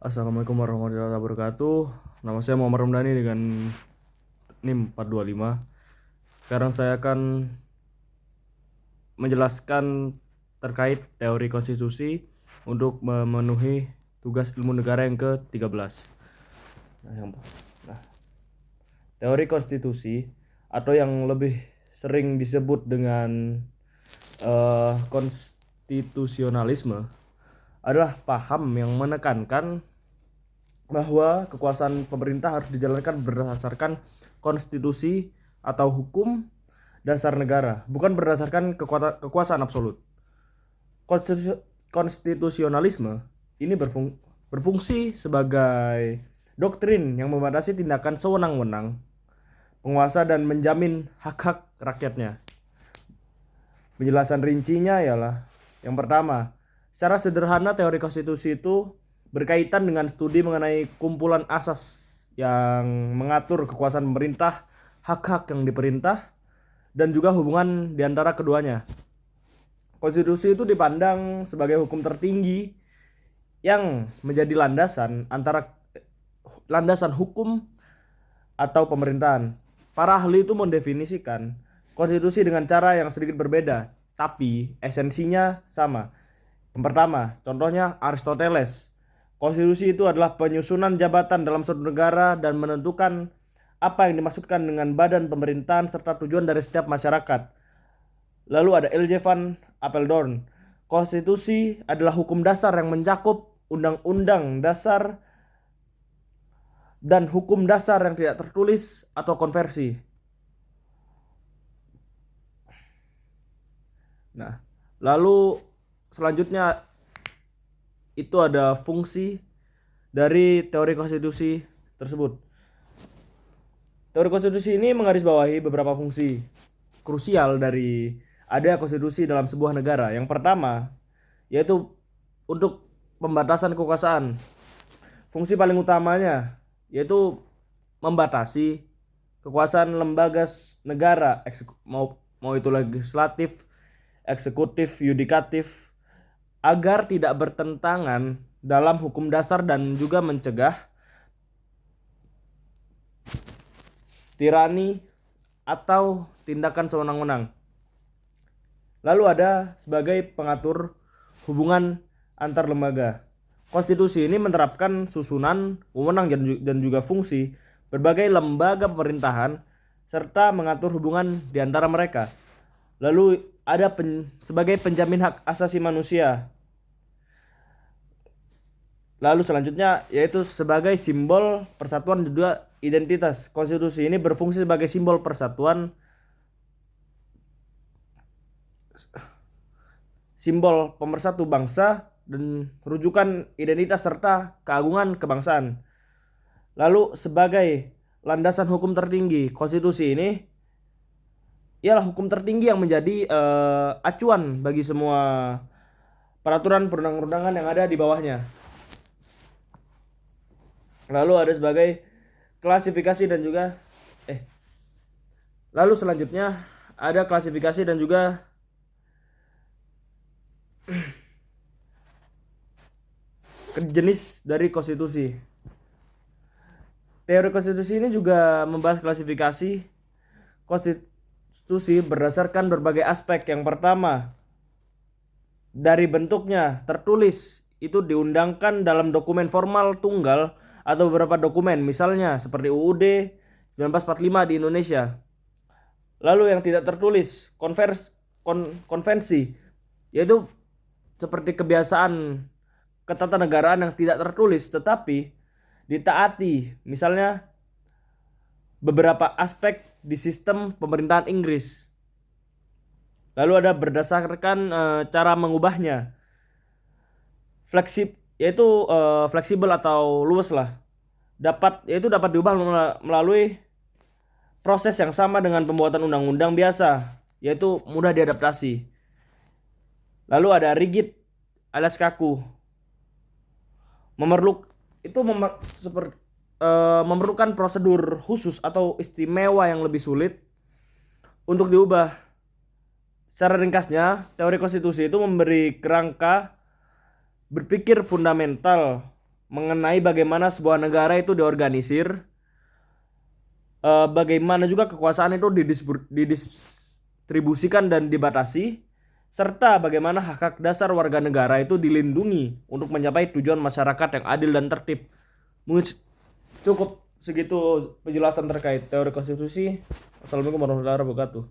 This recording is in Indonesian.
Assalamualaikum warahmatullahi wabarakatuh. Nama saya Muhammad Ramdhani dengan NIM 425. Sekarang saya akan menjelaskan terkait teori konstitusi untuk memenuhi tugas ilmu negara yang ke-13. Nah, teori konstitusi atau yang lebih sering disebut dengan konstitusionalisme adalah paham yang menekankan bahwa kekuasaan pemerintah harus dijalankan berdasarkan konstitusi atau hukum dasar negara, bukan berdasarkan kekuasaan absolut. Konstitusionalisme ini berfungsi sebagai doktrin yang membatasi tindakan sewenang-wenang penguasa dan menjamin hak-hak rakyatnya. Penjelasan rincinya ialah yang pertama, secara sederhana teori konstitusi itu berkaitan dengan studi mengenai kumpulan asas yang mengatur kekuasaan pemerintah, hak-hak yang diperintah, dan juga hubungan di antara keduanya. Konstitusi itu dipandang sebagai hukum tertinggi yang menjadi landasan hukum atau pemerintahan. Para ahli itu mendefinisikan konstitusi dengan cara yang sedikit berbeda, tapi esensinya sama. Yang pertama, contohnya Aristoteles. Konstitusi itu adalah penyusunan jabatan dalam suatu negara dan menentukan apa yang dimaksudkan dengan badan pemerintahan serta tujuan dari setiap masyarakat. Lalu ada L.J. van Apeldoorn. Konstitusi adalah hukum dasar yang mencakup undang-undang dasar dan hukum dasar yang tidak tertulis atau konversi. Nah, lalu selanjutnya itu ada fungsi dari teori konstitusi tersebut. Teori konstitusi ini menggarisbawahi beberapa fungsi krusial dari ada konstitusi dalam sebuah negara. Yang pertama, yaitu untuk pembatasan kekuasaan. Fungsi paling utamanya yaitu membatasi kekuasaan lembaga negara, mau itu legislatif, eksekutif, yudikatif, agar tidak bertentangan dalam hukum dasar dan juga mencegah tirani atau tindakan sewenang-wenang. Lalu ada sebagai pengatur hubungan antar lembaga. Konstitusi ini menerapkan susunan, wewenang dan juga fungsi berbagai lembaga pemerintahan serta mengatur hubungan di antara mereka. Lalu ada sebagai penjamin hak asasi manusia. Lalu selanjutnya yaitu sebagai simbol persatuan dan juga identitas. Konstitusi ini berfungsi sebagai simbol persatuan, simbol pemersatu bangsa dan rujukan identitas serta keagungan kebangsaan. Lalu sebagai landasan hukum tertinggi, konstitusi ini ialah hukum tertinggi yang menjadi acuan bagi semua peraturan perundang-undangan yang ada di bawahnya. Lalu ada sebagai klasifikasi dan juga lalu selanjutnya ada klasifikasi dan juga jenis dari konstitusi. Teori konstitusi ini juga membahas klasifikasi konstitusi berdasarkan berbagai aspek. Yang pertama, dari bentuknya tertulis itu diundangkan dalam dokumen formal tunggal atau beberapa dokumen, misalnya seperti UUD 1945 di Indonesia. Lalu yang tidak tertulis, konvensi, yaitu seperti kebiasaan ketatanegaraan yang tidak tertulis tetapi ditaati, misalnya beberapa aspek di sistem pemerintahan Inggris. Lalu ada berdasarkan cara mengubahnya, fleksibel atau luas lah, dapat diubah melalui proses yang sama dengan pembuatan undang-undang biasa, yaitu mudah diadaptasi. Lalu ada rigid alias kaku, memerlukan prosedur khusus atau istimewa yang lebih sulit untuk diubah. Secara ringkasnya, teori konstitusi itu memberi kerangka berpikir fundamental mengenai bagaimana sebuah negara itu diorganisir, bagaimana juga kekuasaan itu didistribusikan dan dibatasi, serta bagaimana hak-hak dasar warga negara itu dilindungi untuk mencapai tujuan masyarakat yang adil dan tertib. Cukup segitu penjelasan terkait teori konstitusi. Assalamualaikum warahmatullahi wabarakatuh.